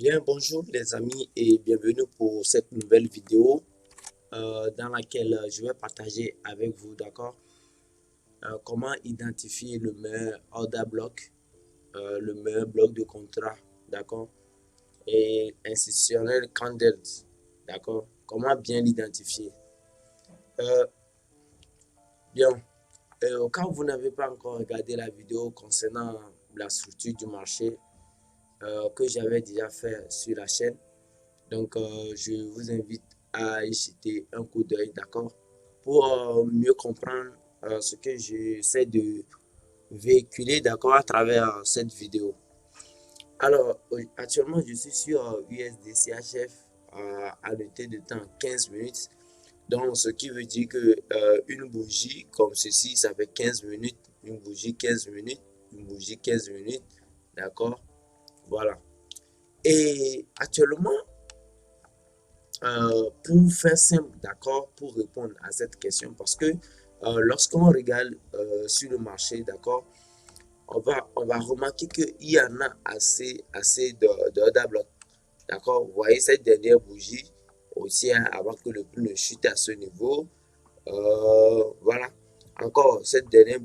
Bien, bonjour les amis et bienvenue pour cette nouvelle vidéo dans laquelle je vais partager avec vous, d'accord, comment identifier le meilleur order block, le meilleur bloc de contrat, d'accord, et institutionnel candidate, d'accord, comment bien l'identifier. Euh, bien, au cas où vous n'avez pas encore regardé la vidéo concernant la structure du marché que j'avais déjà fait sur la chaîne, donc, je vous invite à y jeter un coup d'œil, d'accord, pour mieux comprendre ce que j'essaie de véhiculer, d'accord, à travers cette vidéo. Alors, actuellement, je suis sur USD CHF à noter de temps 15 minutes. Donc, ce qui veut dire que une bougie comme ceci, ça fait 15 minutes, une bougie 15 minutes, une bougie 15 minutes, d'accord, voilà. Et actuellement, pour faire simple, d'accord, pour répondre à cette question, parce que lorsqu'on regarde sur le marché, d'accord, on va remarquer qu'il y en a assez de blocs, d'accord. Vous voyez cette dernière bougie aussi avant que le prix ne chute à ce niveau. Voilà. Encore cette dernière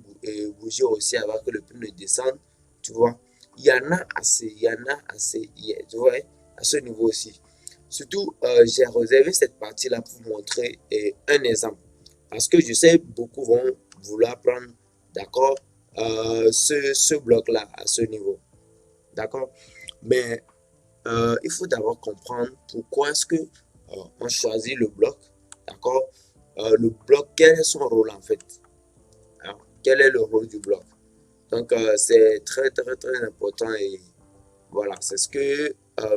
bougie aussi avant que le prix ne descende, tu vois. Il y en a assez, il y en a assez, tu vois, à ce niveau aussi. Surtout, j'ai réservé cette partie-là pour vous montrer un exemple. Parce que je sais beaucoup vont vouloir prendre, d'accord, ce bloc-là à ce niveau. D'accord. Mais il faut d'abord comprendre pourquoi est-ce que on choisit le bloc. D'accord. Le bloc, quel est son rôle en fait? Hein? Quel est le rôle du bloc? Donc, c'est très, très, très important et voilà, c'est ce que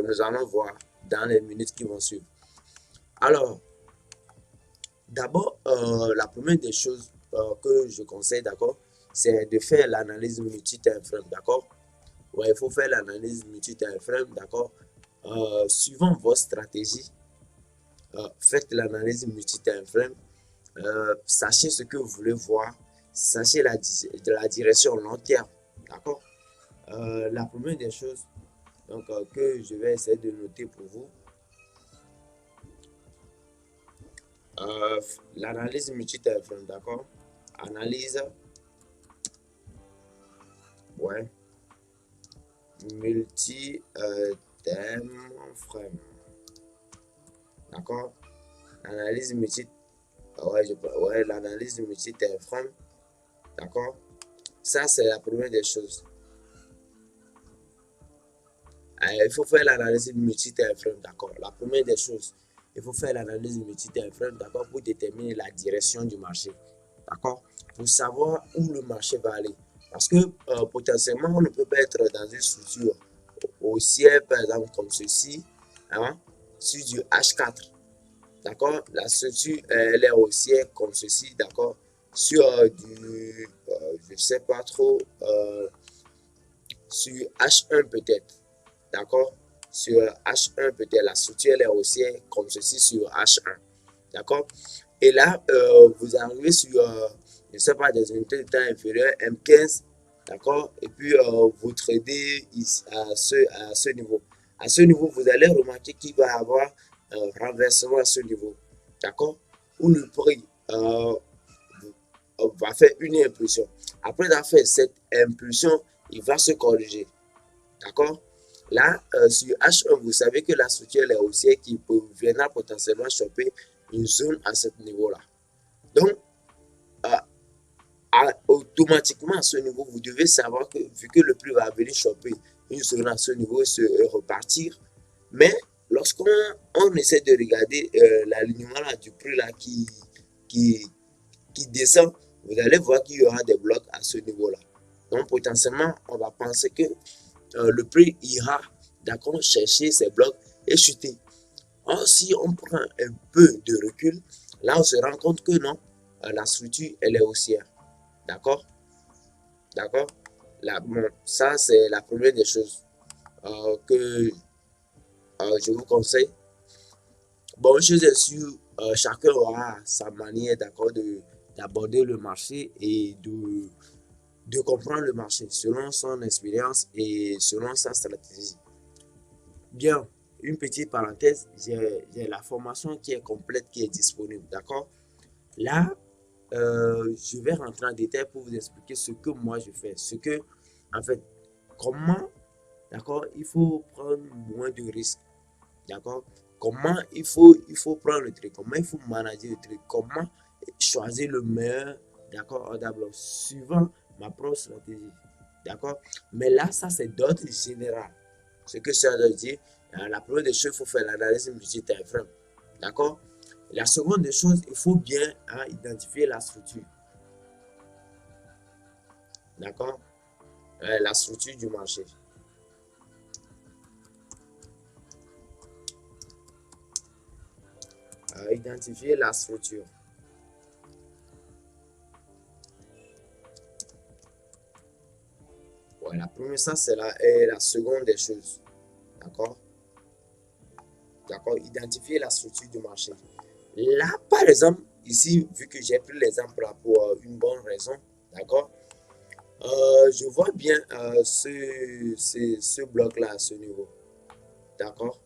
nous allons voir dans les minutes qui vont suivre. Alors, d'abord, la première des choses que je conseille, d'accord, c'est de faire l'analyse multi-time frame, d'accord? Ouais, il faut faire l'analyse multi-time frame, d'accord? Suivant votre stratégie, faites l'analyse multi-time frame, sachez ce que vous voulez voir, sachez la direction long terme, d'accord? La première des choses donc, que je vais essayer de noter pour vous, euh, l'analyse multi-time frame, d'accord? Analyse, ouais, multi-time frame, d'accord? Analyse multi, ouais, l'analyse multi-time frame, d'accord? Ça, c'est la première des choses. Il faut faire l'analyse multi-time frame, d'accord? La première des choses, il faut faire l'analyse multi-time frame, d'accord, pour déterminer la direction du marché, d'accord? Pour savoir où le marché va aller. Parce que potentiellement, on ne peut pas être dans une structure haussière, par exemple, comme ceci, hein, sur du H4, d'accord? La structure, elle est haussière comme ceci, d'accord? Sur je ne sais pas trop, sur H1 peut-être. D'accord? Sur H1 peut-être, la structure elle est haussière comme ceci sur H1. D'accord? Et là, vous arrivez sur, je ne sais pas, des unités de temps inférieures, M15. D'accord? Et puis, vous tradez à ce niveau. À ce niveau, vous allez remarquer qu'il va y avoir un renversement à ce niveau. D'accord? Où le prix va faire une impulsion. Après avoir fait cette impulsion, il va se corriger. D'accord? Là, sur H1, vous savez que la structure est haussière qui viendra potentiellement choper une zone à ce niveau-là. Donc, automatiquement à ce niveau, vous devez savoir que vu que le prix va venir choper une zone à ce niveau et se repartir, mais lorsqu'on essaie de regarder l'alignement du prix là qui, qui descend, vous allez voir qu'il y aura des blocs à ce niveau-là. Donc, potentiellement, on va penser que le prix ira, d'accord, chercher ces blocs et chuter. Or, si on prend un peu de recul, là, on se rend compte que non, la structure, elle est haussière. D'accord? D'accord? Là, bon, ça, c'est la première des choses que je vous conseille. Bon, je suis sûr, chacun aura sa manière, d'accord, d'aborder le marché et de comprendre le marché selon son expérience et selon sa stratégie. Bien, une petite parenthèse, j'ai la formation qui est complète, qui est disponible, d'accord? Là, je vais rentrer en détail pour vous expliquer ce que moi je fais, ce que, en fait, comment, d'accord, il faut prendre moins de risques, d'accord? Comment il faut prendre le truc, comment il faut manager le truc, comment choisir le meilleur, d'accord, d'abord, suivant ma propre stratégie, d'accord? Mais là, ça, c'est d'ordre général. Ce que ça veut dire, la première des choses, il faut faire l'analyse multi-timeframe, d'accord? La seconde des choses, il faut bien identifier la structure, d'accord? La structure du marché. Identifier la structure. Ouais, la première, ça, c'est la seconde des choses. D'accord? D'accord? Identifier la structure du marché. Là, par exemple, ici, vu que j'ai pris l'exemple pour une bonne raison, d'accord? Je vois bien ce bloc-là à ce niveau. D'accord?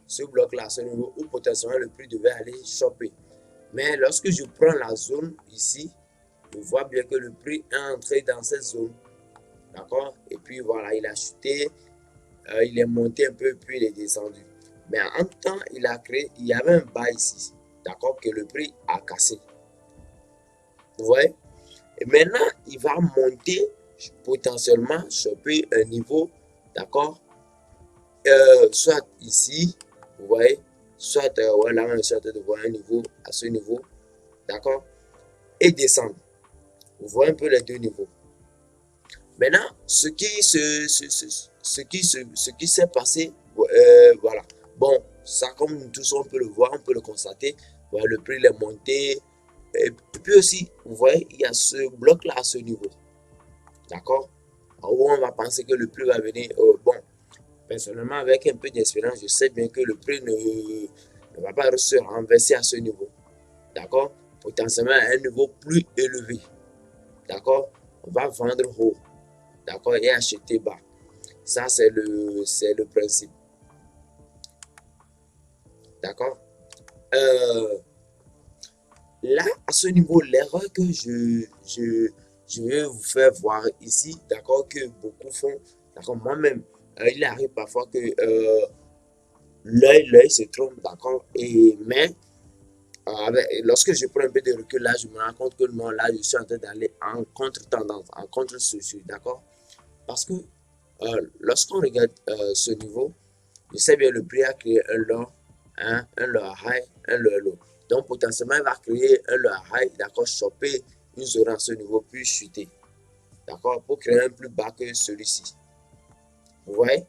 Ce bloc-là à ce niveau où potentiellement le prix devait aller choper. Mais lorsque je prends la zone ici, je vois bien que le prix est entré dans cette zone. D'accord? Et puis voilà, il a chuté, il est monté un peu, puis il est descendu. Mais en temps, il y avait un bas ici. D'accord? Que le prix a cassé. Vous voyez? Et maintenant, il va monter potentiellement choper un niveau. D'accord? Soit ici, vous voyez? Soit ouais, là, on est de voir un niveau à ce niveau. D'accord? Et descendre. Vous voyez un peu les deux niveaux. Maintenant, ce qui s'est passé, voilà. Bon, ça, comme tous on peut le voir, on peut le constater. Voilà, le prix est monté. Et puis aussi, vous voyez, il y a ce bloc-là à ce niveau. D'accord? Où on va penser que le prix va venir. Bon, personnellement, avec un peu d'expérience, je sais bien que le prix ne va pas se renverser à ce niveau. D'accord? Potentiellement à un niveau plus élevé. D'accord? On va vendre haut. D'accord? Et acheter bas. Ça, c'est le principe. D'accord? Euh, Là, à ce niveau, l'erreur que je vais vous faire voir ici, d'accord, que beaucoup font, d'accord, moi-même, il arrive parfois que l'œil se trompe, d'accord, mais lorsque je prends un peu de recul, là, je me rends compte que non, là, je suis en train d'aller en contre-tendance, en contre-structure, d'accord? Parce que lorsqu'on regarde ce niveau, je sais bien le prix a créé un low high, un low low. Donc potentiellement, il va créer un low high, d'accord, choper une zone à ce niveau, puis chuter, d'accord, pour créer un plus bas que celui-ci. Vous voyez?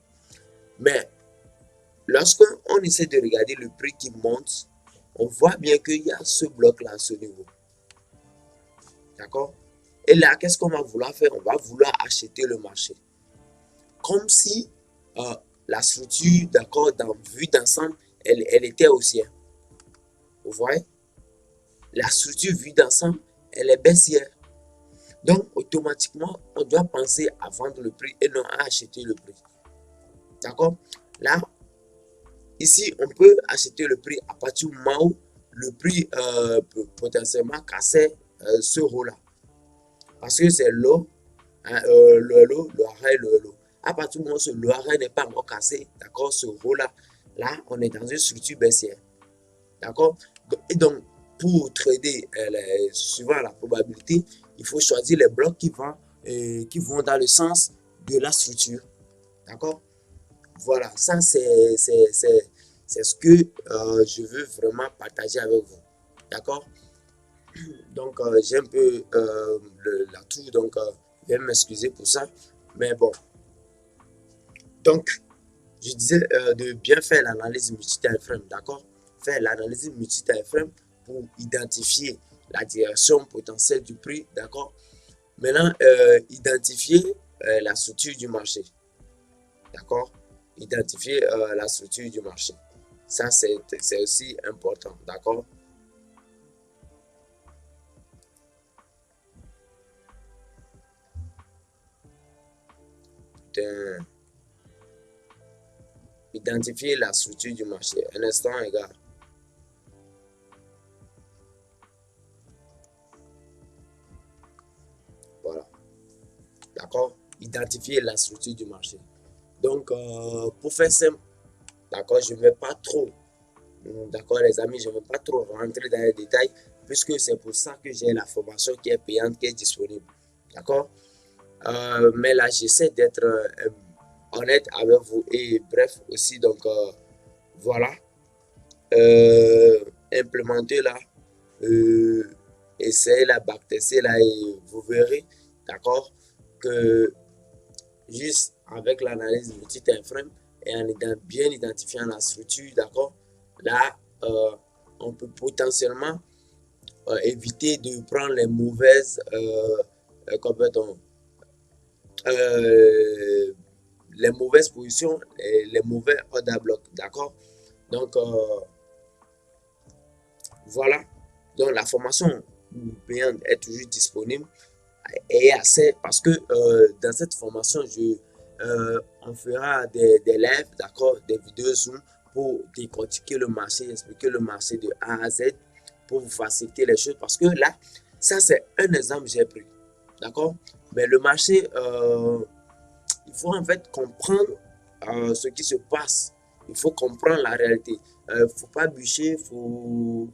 Mais lorsqu'on essaie de regarder le prix qui monte, on voit bien qu'il y a ce bloc-là à ce niveau, d'accord? Et là, qu'est-ce qu'on va vouloir faire? On va vouloir acheter le marché. Comme si euh, la structure, d'accord, vue d'ensemble, elle était haussière. Vous voyez? La structure vue d'ensemble, elle est baissière. Donc, automatiquement, on doit penser à vendre le prix et non à acheter le prix. D'accord? Là, ici, on peut acheter le prix à partir du moment où le prix peut potentiellement casser ce haut-là. Parce que c'est l'eau, hein, le high, le low. À partir du moment où ce low n'est pas encore cassé, d'accord, ce haut-là, là, on est dans une structure baissière. D'accord? Et donc, pour trader suivant la probabilité, il faut choisir les blocs qui vont dans le sens de la structure. D'accord? Voilà, ça c'est ce que je veux vraiment partager avec vous. D'accord? Donc, j'ai un peu la toux, donc je vais m'excuser pour ça. Mais bon, donc, je disais de bien faire l'analyse multi-time frame, d'accord? Faire l'analyse multi-time frame pour identifier la direction potentielle du prix, d'accord? Maintenant, identifier la structure du marché, d'accord? Identifier la structure du marché. Ça, c'est aussi important, d'accord? identifier la structure du marché. Un instant, les gars. Voilà. D'accord? Identifier la structure du marché. Donc, pour faire simple, d'accord, je ne vais pas trop, d'accord, les amis, je ne vais pas trop rentrer dans les détails, puisque c'est pour ça que j'ai la formation qui est payante, qui est disponible. D'accord? Mais là, j'essaie d'être honnête avec vous et bref aussi, donc voilà, implémenter là, euh, essayez la backtester là et vous verrez, d'accord, que juste avec l'analyse multi-time frame et en bien identifiant la structure, d'accord, là, on peut potentiellement éviter de prendre les mauvaises, euh, les mauvaises positions, les mauvais order block, d'accord. Donc, voilà. Donc, la formation payante est toujours disponible et assez parce que dans cette formation, on fera des lives, d'accord, des vidéos Zoom pour décortiquer le marché, expliquer le marché de A à Z pour vous faciliter les choses parce que là, ça c'est un exemple que j'ai pris, d'accord, mais le marché, il faut en fait comprendre ce qui se passe, il faut comprendre la réalité, il ne faut pas bûcher, faut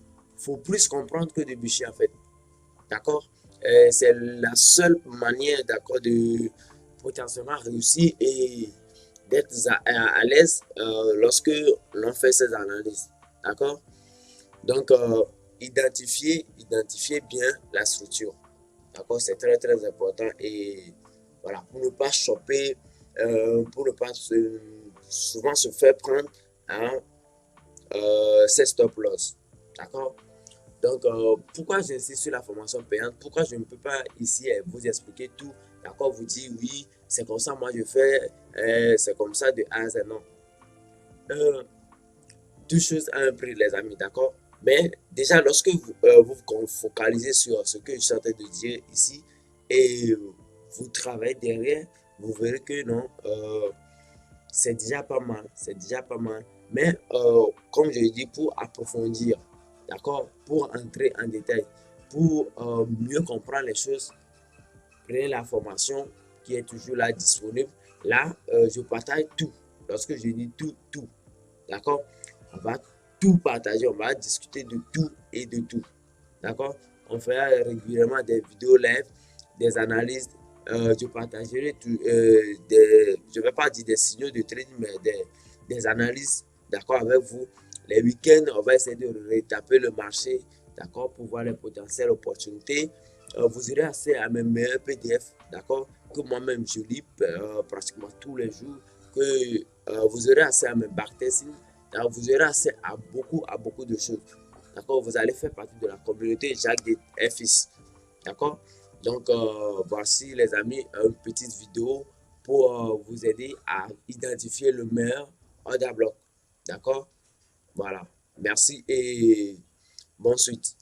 plus comprendre que de bûcher en fait. D'accord? C'est la seule manière, d'accord, de potentiellement réussir et d'être à l'aise lorsque l'on fait ces analyses. D'accord? Donc, identifier bien la structure. D'accord? C'est très, très important. Et voilà, pour ne pas choper, pour ne pas souvent se faire prendre hein, ces stop loss. D'accord? Donc, pourquoi j'insiste sur la formation payante? Pourquoi je ne peux pas ici vous expliquer tout? D'accord, vous dire oui, c'est comme ça, moi je fais, c'est comme ça de A à Z. Non. Euh, Deux choses à un prix, les amis, d'accord? Mais déjà, lorsque vous vous focalisez sur ce que je suis en train de dire ici et vous travaillez derrière, vous verrez que non, c'est déjà pas mal, c'est déjà pas mal. Mais comme je l'ai dit, pour approfondir, d'accord, pour entrer en détail, pour mieux comprendre les choses, prenez la formation qui est toujours là disponible. Là, je partage tout. Lorsque je dis tout, tout, d'accord, on va tout partager, on va discuter de tout et de tout, d'accord. On fera régulièrement des vidéos live, des analyses. Je partagerai je ne vais pas dire des signaux de trading, mais des analyses, d'accord, avec vous. Les week-ends, on va essayer de retaper le marché, d'accord, pour voir les potentielles opportunités. Vous aurez accès à mes meilleurs PDF, d'accord, que moi-même je lis pratiquement tous les jours, que vous aurez accès à mes backtesting, vous aurez accès à beaucoup de choses. D'accord, vous allez faire partie de la communauté Jacques et Fils. D'accord, donc voici les amis, une petite vidéo pour vous aider à identifier le meilleur order block. D'accord, voilà, merci et bonne suite.